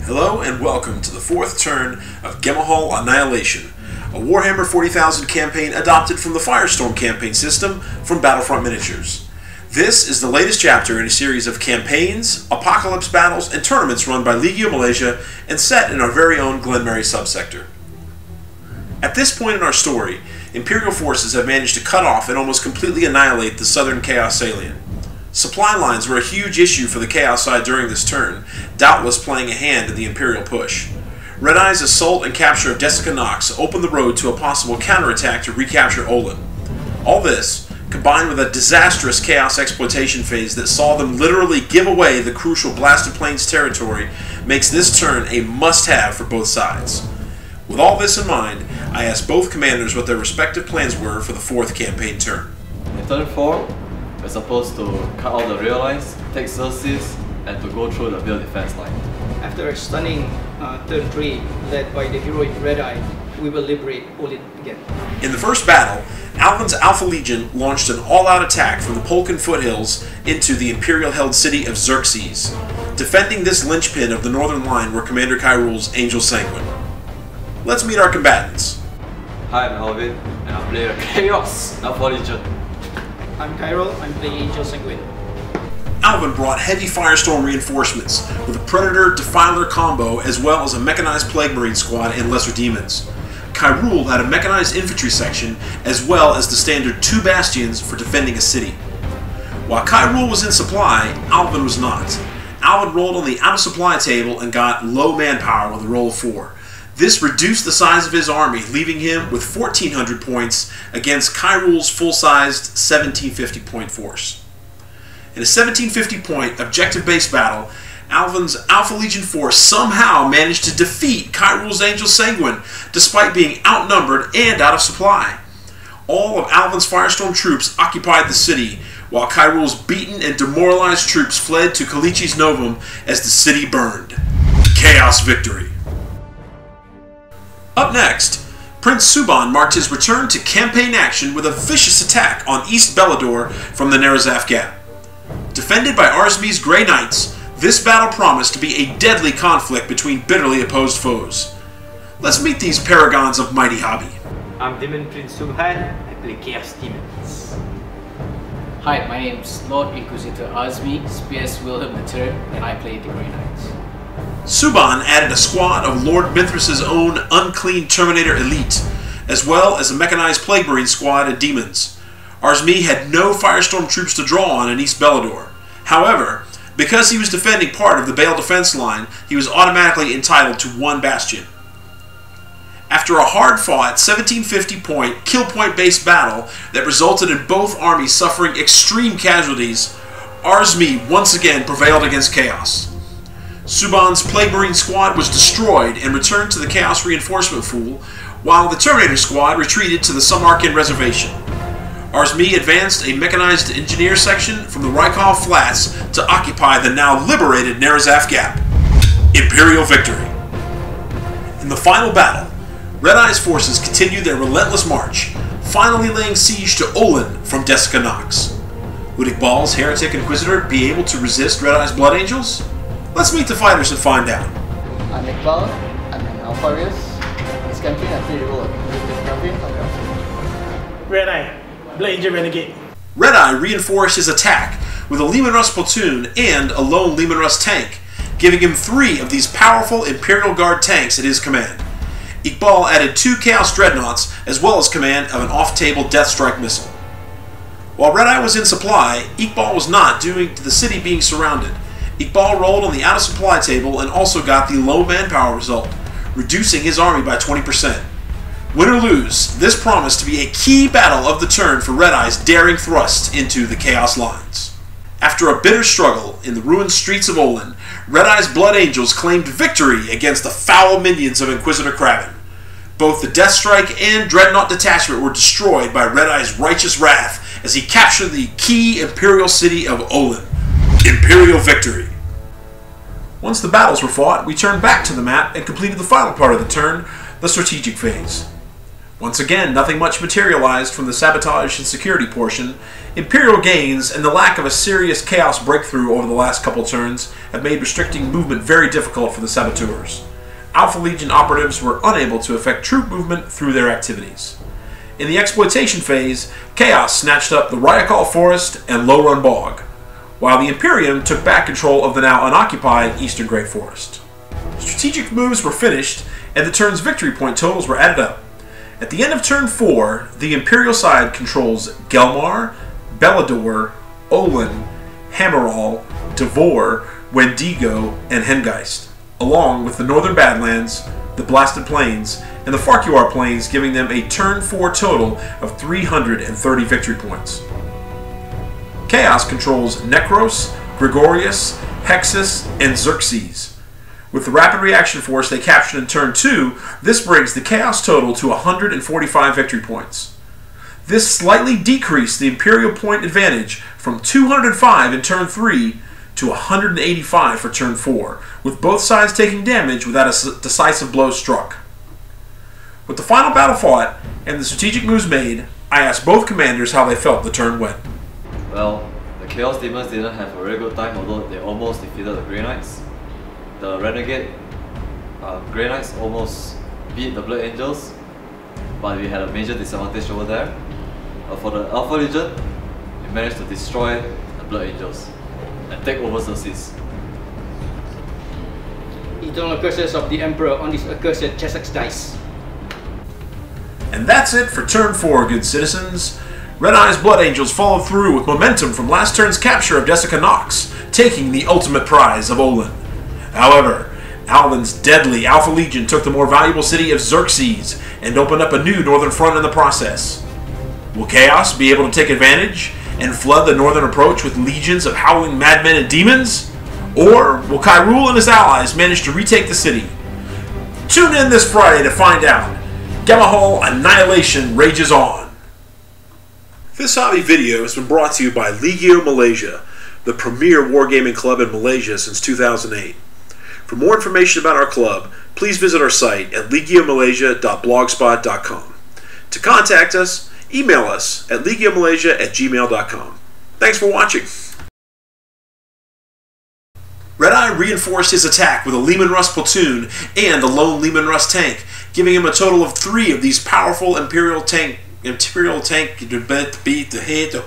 Hello and welcome to the fourth turn of Ghemehaal Annihilation, a Warhammer 40,000 campaign adopted from the Firestorm campaign system from Battlefront Miniatures. This is the latest chapter in a series of campaigns, apocalypse battles, and tournaments run by Legio Malaysia and set in our very own Glenmary subsector. At this point in our story, Imperial forces have managed to cut off and almost completely annihilate the southern Chaos salient. Supply lines were a huge issue for the Chaos side during this turn, doubtless playing a hand in the Imperial push. Red Eye's assault and capture of Jessica Knox opened the road to a possible counterattack to recapture Olin. All this, combined with a disastrous Chaos exploitation phase that saw them literally give away the crucial Blasted Plains territory, makes this turn a must-have for both sides. With all this in mind, I asked both commanders what their respective plans were for the fourth campaign turn. In turn 4, we're supposed to cut all the rail lines, take Xerxes, and to go through the Veil defense line. After a stunning turn 3, led by the heroic Red Eye, we will liberate Olin again. In the first battle, Alvin's Alpha Legion launched an all-out attack from the Polkan foothills into the Imperial-held city of Xerxes. Defending this linchpin of the northern line were Commander Kyrul's Angel Sanguine. Let's meet our combatants. Hi, I'm Alvin, and I play a Chaos Alpha Legion. I'm Kyrul, I'm playing Angel Sanguine. Alvin brought heavy Firestorm reinforcements with a Predator Defiler combo as well as a mechanized Plague Marine squad and Lesser Demons. Kyrul had a mechanized infantry section as well as the standard 2 bastions for defending a city. While Kyrul was in supply, Alvin was not. Alvin rolled on the out-of-supply table and got low manpower with a roll of 4. This reduced the size of his army, leaving him with 1,400 points against Kyrul's full-sized 1,750 point force. In a 1,750 point objective-based battle, Alvin's Alpha Legion force somehow managed to defeat Kyrul's Angel Sanguine, despite being outnumbered and out of supply. All of Alvin's Firestorm troops occupied the city, while Kyrul's beaten and demoralized troops fled to Kalichi's Novum as the city burned. Chaos victory. Up next, Prince Suban marked his return to campaign action with a vicious attack on East Bellador from the Nerazaf Gap. Defended by Arzmi's Grey Knights, this battle promised to be a deadly conflict between bitterly opposed foes. Let's meet these paragons of mighty hobby. I'm Demon Prince Ghemehaal, I play Chaos Demons. Hi, my name is Lord Inquisitor Arzmi, Spears Wilhelm III, and I play the Grey Knights. Suban added a squad of Lord Mithras' own Unclean Terminator Elite, as well as a mechanized Plague Marine squad of demons. Arzmi had no Firestorm troops to draw on in East Bellador. However, because he was defending part of the Bale defense line, he was automatically entitled to 1 bastion. After a hard-fought 1,750 point kill point-based battle that resulted in both armies suffering extreme casualties, Arzmi once again prevailed against Chaos. Suban's Plague Marine squad was destroyed and returned to the Chaos reinforcement pool, while the Terminator squad retreated to the Sumarkin reservation. Arzmi advanced a mechanized engineer section from the Rykov Flats to occupy the now liberated Nerazaf Gap. Imperial victory. In the final battle, Red Eye's forces continued their relentless march, finally laying siege to Olin from Jessica Knox. Would Iqbal's Heretic Inquisitor be able to resist Red Eye's Blood Angels? Let's meet the fighters and find out. I'm Iqbal, I'm an Alpha Race. This campaign I play the role of Captain of Red Eye, Blood Angel Renegade. Red Eye reinforced his attack with a Leman Russ platoon and a lone Leman Russ tank, giving him 3 of these powerful Imperial Guard tanks at his command. Iqbal added 2 Chaos Dreadnoughts as well as command of an off-table Death Strike missile. While Red Eye was in supply, Iqbal was not due to the city being surrounded. Iqbal rolled on the out-of-supply table and also got the low manpower result, reducing his army by 20%. Win or lose, this promised to be a key battle of the turn for Red Eye's daring thrust into the Chaos lines. After a bitter struggle in the ruined streets of Olin, Red Eye's Blood Angels claimed victory against the foul minions of Inquisitor Kraven. Both the Death Strike and Dreadnought detachment were destroyed by Red Eye's righteous wrath as he captured the key Imperial city of Olin. Imperial victory. Once the battles were fought, we turned back to the map and completed the final part of the turn, the strategic phase. Once again, nothing much materialized from the sabotage and security portion. Imperial gains and the lack of a serious chaos breakthrough over the last couple turns have made restricting movement very difficult for the saboteurs. Alpha Legion operatives were unable to effect troop movement through their activities. In the exploitation phase, Chaos snatched up the Ryakal Forest and Low Run Bog, while the Imperium took back control of the now unoccupied Eastern Great Forest. Strategic moves were finished, and the turn's victory point totals were added up. At the end of turn 4, the Imperial side controls Gelmar, Bellador, Olin, Hammerall, Devor, Wendigo, and Hengeist, along with the Northern Badlands, the Blasted Plains, and the Farquhar Plains, giving them a turn 4 total of 330 victory points. Chaos controls Necros, Gregorius, Hexus, and Xerxes. With the rapid reaction force they captured in turn 2, this brings the Chaos total to 145 victory points. This slightly decreased the Imperial point advantage from 205 in turn 3 to 185 for turn 4, with both sides taking damage without a decisive blow struck. With the final battle fought and the strategic moves made, I asked both commanders how they felt the turn went. Well, the Chaos Demons didn't have a very good time, although they almost defeated the Grey Knights. The Renegade Grey Knights almost beat the Blood Angels, but we had a major disadvantage over there. For the Alpha Legion, we managed to destroy the Blood Angels and take over Xerxes. Eternal curses of the Emperor on this accursed Chessex dice. And that's it for turn 4, good citizens. Red Eye's Blood Angels followed through with momentum from last turn's capture of Jessica Knox, taking the ultimate prize of Olin. However, Alvin's deadly Alpha Legion took the more valuable city of Xerxes and opened up a new northern front in the process. Will Chaos be able to take advantage and flood the northern approach with legions of howling madmen and demons? Or will Kyrul and his allies manage to retake the city? Tune in this Friday to find out. Ghemehaal Annihilation rages on. This hobby video has been brought to you by Legio Malaysia, the premier wargaming club in Malaysia since 2008. For more information about our club, please visit our site at legiomalaysia.blogspot.com. To contact us, email us at legiomalaysia@gmail.com. Thanks for watching. Red Eye reinforced his attack with a Leman Russ platoon and a lone Leman Russ tank, giving him a total of 3 of these powerful Imperial tank to beat the head, the